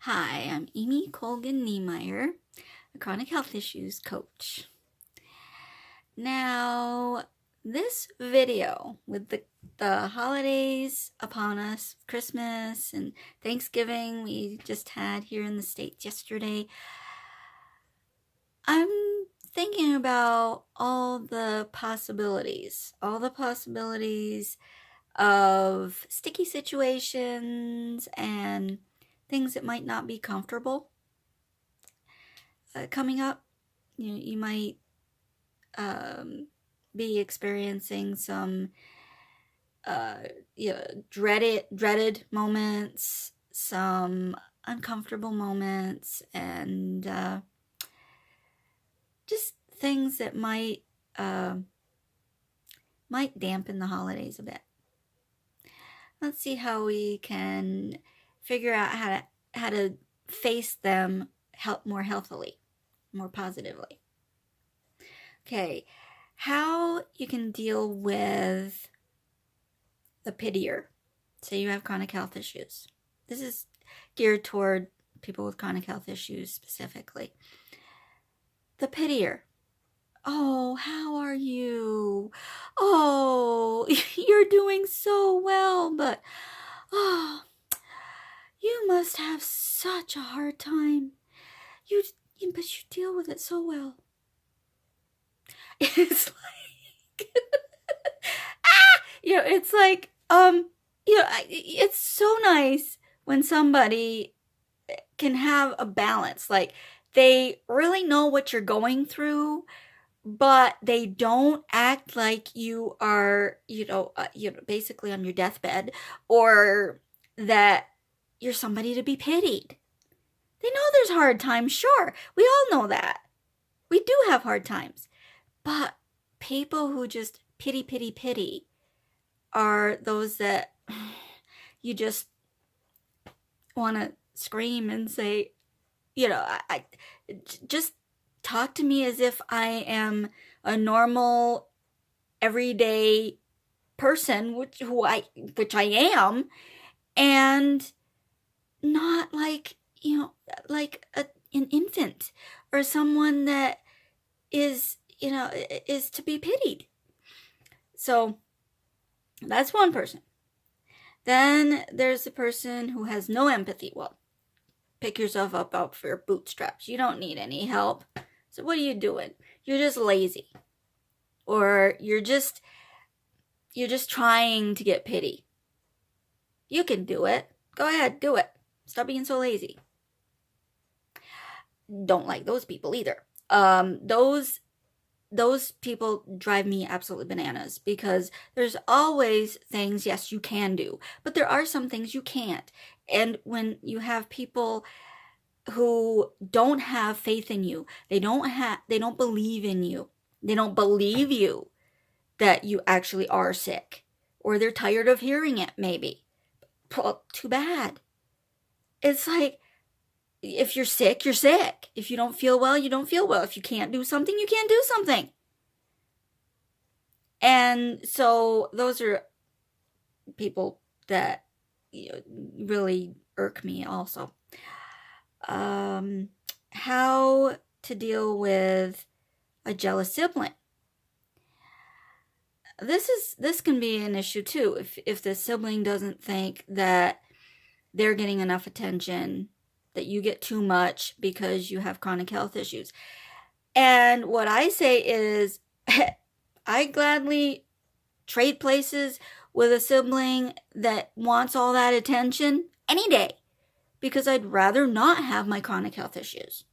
Hi, I'm Amy Colgan-Niemeyer, a chronic health issues coach. Now, this video with the holidays upon us, Christmas and Thanksgiving we just had here in the States yesterday, I'm thinking about all the possibilities of sticky situations and things that might not be comfortable coming up. You might be experiencing some dreaded moments, some uncomfortable moments, and just things that might dampen the holidays a bit. Let's see how we can figure out how to face them more healthily, more positively. Okay, how you can deal with the pitier. Say you have chronic health issues. This is geared toward people with chronic health issues specifically. The pitier. Oh, how are you? Oh, you're doing so well, but oh, you must have such a hard time. But you deal with it so well. It's like, it's like, it's so nice when somebody can have a balance. Like, they really know what you're going through, but they don't act like you are, basically on your deathbed, or that you're somebody to be pitied. They know there's hard times, sure. We all know that. We do have hard times. But people who just pity are those that you just want to scream and say, I just talk to me as if I am a normal, everyday person, which I am, and not like, like an infant or someone that is to be pitied. So that's one person. Then there's the person who has no empathy. Well, pick yourself up off your bootstraps. You don't need any help. So what are you doing? You're just lazy. Or you're just trying to get pity. You can do it. Go ahead, do it. Stop being so lazy. Don't like those people either. Those people drive me absolutely bananas, because there's always things, yes, you can do, but there are some things you can't. And when you have people who don't have faith in you, they don't believe in you, they don't believe you that you actually are sick, or they're tired of hearing it, maybe. Well, too bad. It's like, if you're sick, you're sick. If you don't feel well, you don't feel well. If you can't do something, you can't do something. And so those are people that really irk me also. How to deal with a jealous sibling. This can be an issue too, if the sibling doesn't think that they're getting enough attention, that you get too much because you have chronic health issues. And what I say is, I gladly trade places with a sibling that wants all that attention any day, because I'd rather not have my chronic health issues.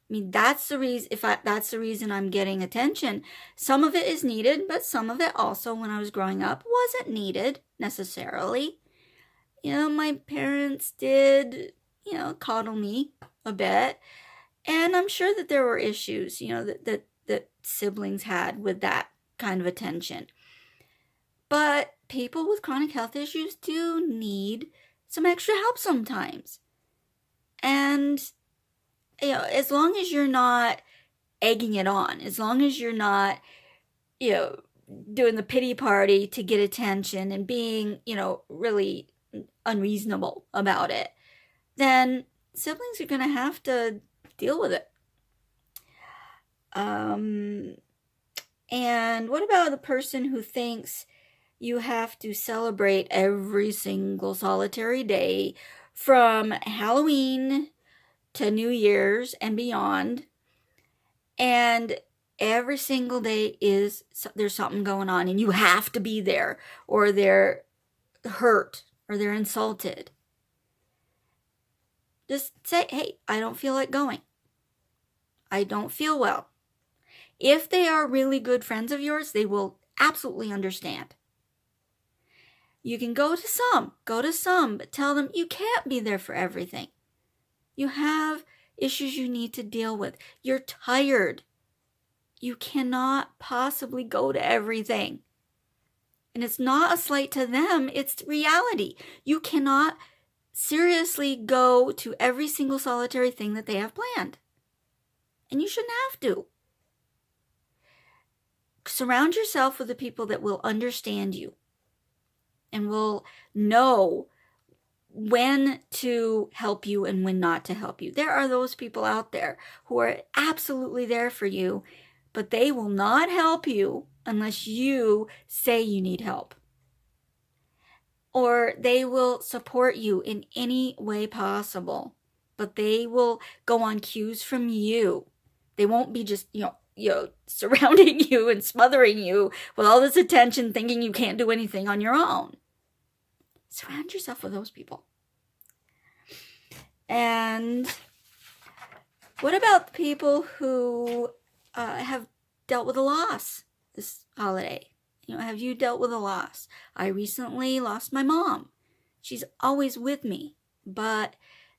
I mean, that's the reason. That's the reason I'm getting attention. Some of it is needed, but some of it also, when I was growing up, wasn't needed necessarily. My parents did, coddle me a bit, and I'm sure that there were issues, that siblings had with that kind of attention. But people with chronic health issues do need some extra help sometimes. And, as long as you're not egging it on, as long as you're not, doing the pity party to get attention and being, really unreasonable about it, then siblings are going to have to deal with it. And what about the person who thinks you have to celebrate every single solitary day from Halloween to New Year's and beyond, and every single day there's something going on and you have to be there, or they're hurt or they're insulted? Just say, hey, I don't feel like going. I don't feel well. If they are really good friends of yours, they will absolutely understand. You can go to some, but tell them you can't be there for everything. You have issues you need to deal with. You're tired. You cannot possibly go to everything. And it's not a slight to them, it's reality. You cannot seriously go to every single solitary thing that they have planned. And you shouldn't have to. Surround yourself with the people that will understand you and will know when to help you and when not to help you. There are those people out there who are absolutely there for you, but they will not help you unless you say you need help. Or they will support you in any way possible, but they will go on cues from you. They won't be just, surrounding you and smothering you with all this attention, thinking you can't do anything on your own. Surround yourself with those people. And what about the people who have dealt with a loss this holiday? Have you dealt with a loss? I recently lost my mom. She's always with me, but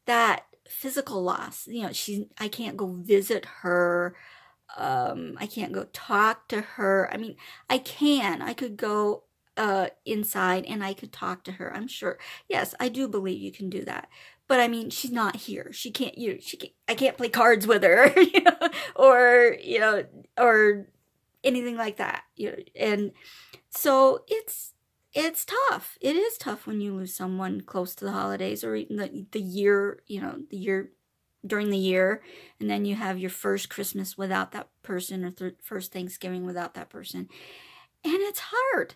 that physical loss, I can't go visit her. I can't go talk to her. I mean, I could go inside and I could talk to her. I'm sure. Yes, I do believe you can do that. But I mean, she's not here. She can't, I can't play cards with her, or anything like that. And so it's tough. It is tough when you lose someone close to the holidays, or even the year, the year during the year, and then you have your first Christmas without that person, or first Thanksgiving without that person. And it's hard.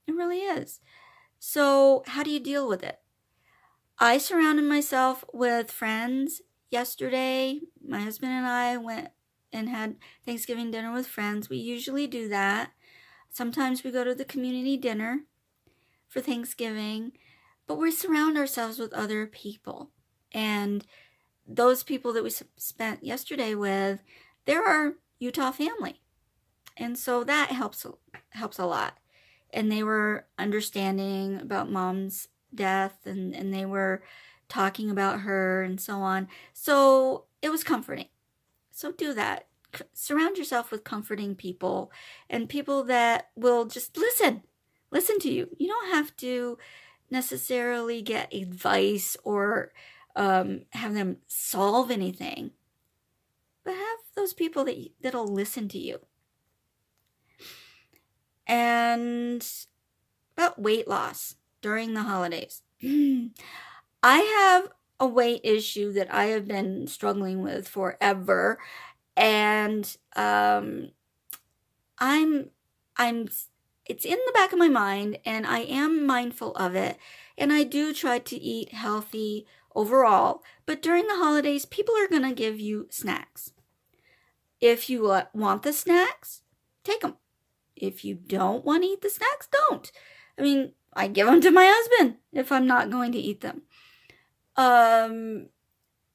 It really is. So how do you deal with it? I surrounded myself with friends. Yesterday, my husband and I went and had Thanksgiving dinner with friends. We usually do that. Sometimes we go to the community dinner for Thanksgiving, but we surround ourselves with other people. And those people that we spent yesterday with, they're our Utah family. And so that helps a lot. And they were understanding about Mom's death, and they were talking about her and so on. So it was comforting. So do that. Surround yourself with comforting people, and people that will just listen to you. You don't have to necessarily get advice or have them solve anything, but have those people that'll listen to you. And about weight loss during the holidays. I have a weight issue that I have been struggling with forever, and it's in the back of my mind, and I am mindful of it, and I do try to eat healthy overall, but during the holidays, people are going to give you snacks. If you want the snacks, take them. If you don't want to eat the snacks, don't. I mean, I give them to my husband if I'm not going to eat them.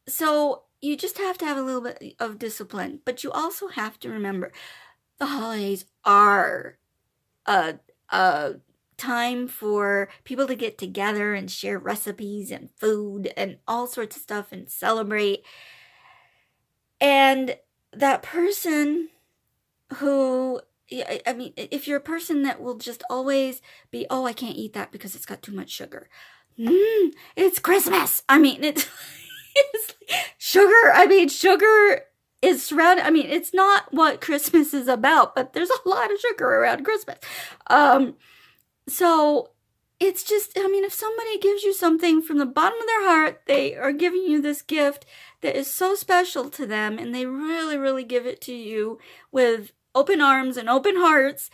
So you just have to have a little bit of discipline, but you also have to remember the holidays are a time for people to get together and share recipes and food and all sorts of stuff and celebrate. And that person who, I mean, if you're a person that will just always be, oh, I can't eat that because it's got too much sugar. It's Christmas. I mean, it's sugar. I mean, sugar is surrounded. I mean, it's not what Christmas is about, but there's a lot of sugar around Christmas. So it's just, I mean, if somebody gives you something from the bottom of their heart, they are giving you this gift that is so special to them, and they really, really give it to you with open arms and open hearts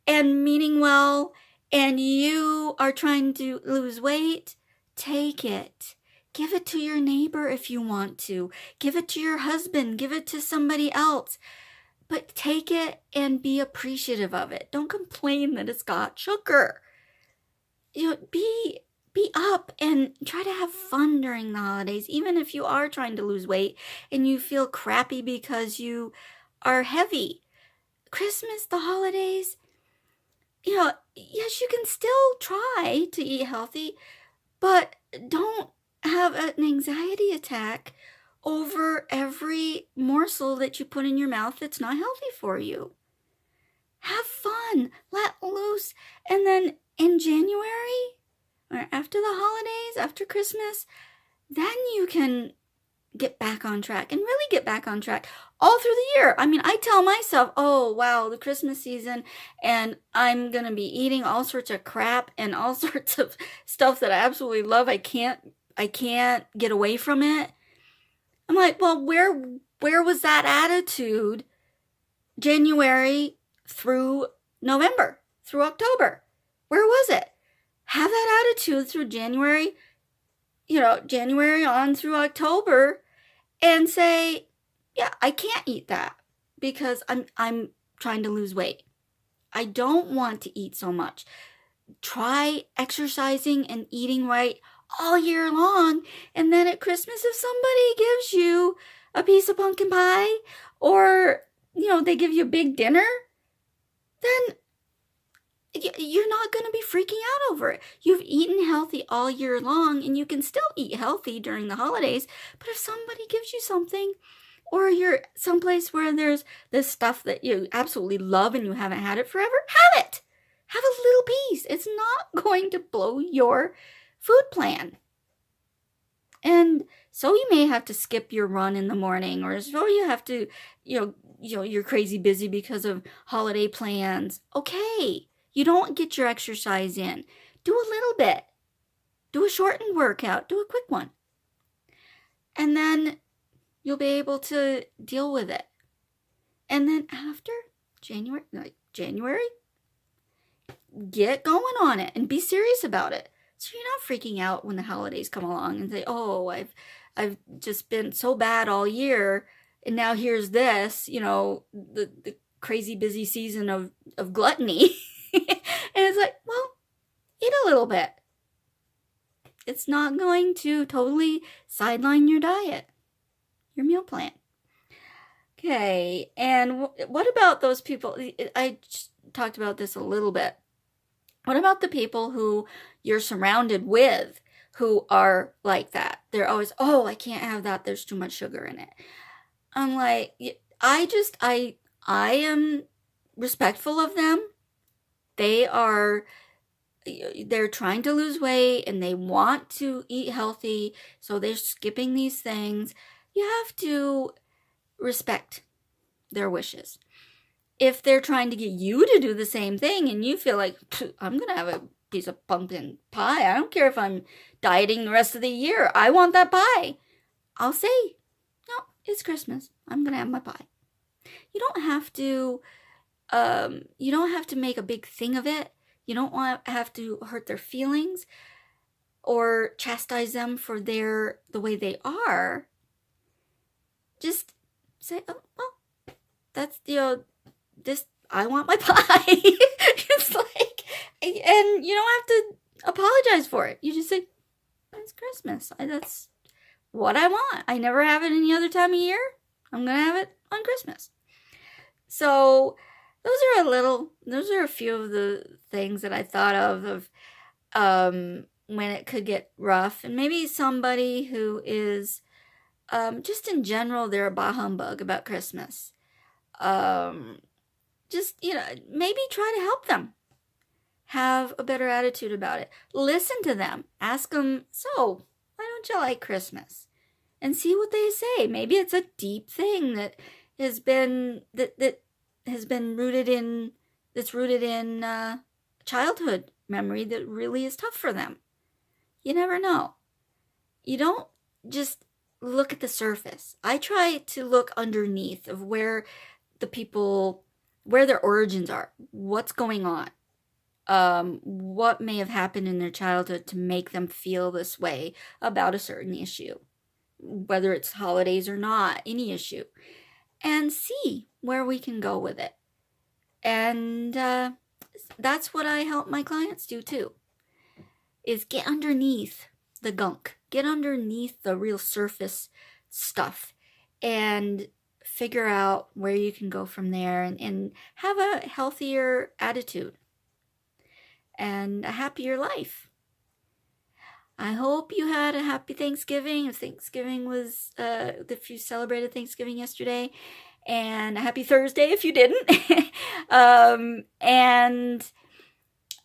and meaning well, and you are trying to lose weight, take it. Give it to your neighbor if you want to. Give it to your husband. Give it to somebody else. But take it and be appreciative of it. Don't complain that it's got sugar. Be up and try to have fun during the holidays, even if you are trying to lose weight and you feel crappy because you are heavy. Christmas, the holidays, yes, you can still try to eat healthy, but don't have an anxiety attack over every morsel that you put in your mouth that's not healthy for you. Have fun, let loose, and then in January, or after the holidays, after Christmas, then you can get back on track and really get back on track all through the year. I mean, I tell myself, oh, wow, the Christmas season, and I'm going to be eating all sorts of crap and all sorts of stuff that I absolutely love. I can't get away from it. I'm like, well, where was that attitude January through November, through October? Where was it? Have that attitude through January on through October, and say, yeah, I can't eat that because I'm trying to lose weight. I don't want to eat so much. Try exercising and eating right all year long, and then at Christmas, if somebody gives you a piece of pumpkin pie, or they give you a big dinner, then you're not going to be freaking out over it. You've eaten healthy all year long, and you can still eat healthy during the holidays. But if somebody gives you something, or you're someplace where there's this stuff that you absolutely love and you haven't had it forever, have it. Have a little piece. It's not going to blow your food plan. And so you may have to skip your run in the morning, or so you have to, you're crazy busy because of holiday plans. Okay. You don't get your exercise in. Do a little bit. Do a shortened workout. Do a quick one. And then you'll be able to deal with it. And then after January, get going on it and be serious about it. So you're not freaking out when the holidays come along and say, oh, I've just been so bad all year, and now here's this, the crazy busy season of gluttony. And it's like, well, eat a little bit. It's not going to totally sideline your diet, your meal plan. Okay, and what about those people? I just talked about this a little bit. What about the people who you're surrounded with who are like that? They're always, oh, I can't have that. There's too much sugar in it. I'm like, I am respectful of them. They're trying to lose weight and they want to eat healthy, so they're skipping these things. You have to respect their wishes. If they're trying to get you to do the same thing and you feel like, I'm going to have a piece of pumpkin pie. I don't care if I'm dieting the rest of the year. I want that pie. I'll say, no, it's Christmas. I'm going to have my pie. You don't have to make a big thing of it. You don't have to hurt their feelings or chastise them for the way they are. Just say, oh, well, that's, this, I want my pie. It's like, and you don't have to apologize for it. You just say, it's Christmas. That's what I want. I never have it any other time of year. I'm going to have it on Christmas. So those are a few of the things that I thought of when it could get rough. And maybe somebody who is, just in general, they're a bah humbug about Christmas. Just, maybe try to help them have a better attitude about it. Listen to them. Ask them, so, why don't you like Christmas? And see what they say. Maybe it's a deep thing that has been, rooted in childhood memory that really is tough for them. You never know. You don't just look at the surface. I try to look underneath of where their origins are, what's going on, what may have happened in their childhood to make them feel this way about a certain issue, whether it's holidays or not, any issue, and see where we can go with it. And that's what I help my clients do too, is get underneath the gunk, get underneath the real surface stuff, and figure out where you can go from there and have a healthier attitude and a happier life. I hope you had a happy Thanksgiving. If you celebrated Thanksgiving yesterday, and a happy Thursday if you didn't. And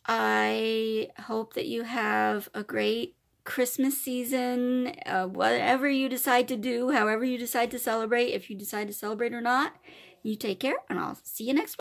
I hope that you have a great Christmas season, whatever you decide to do, however you decide to celebrate, if you decide to celebrate or not. You take care, and I'll see you next week.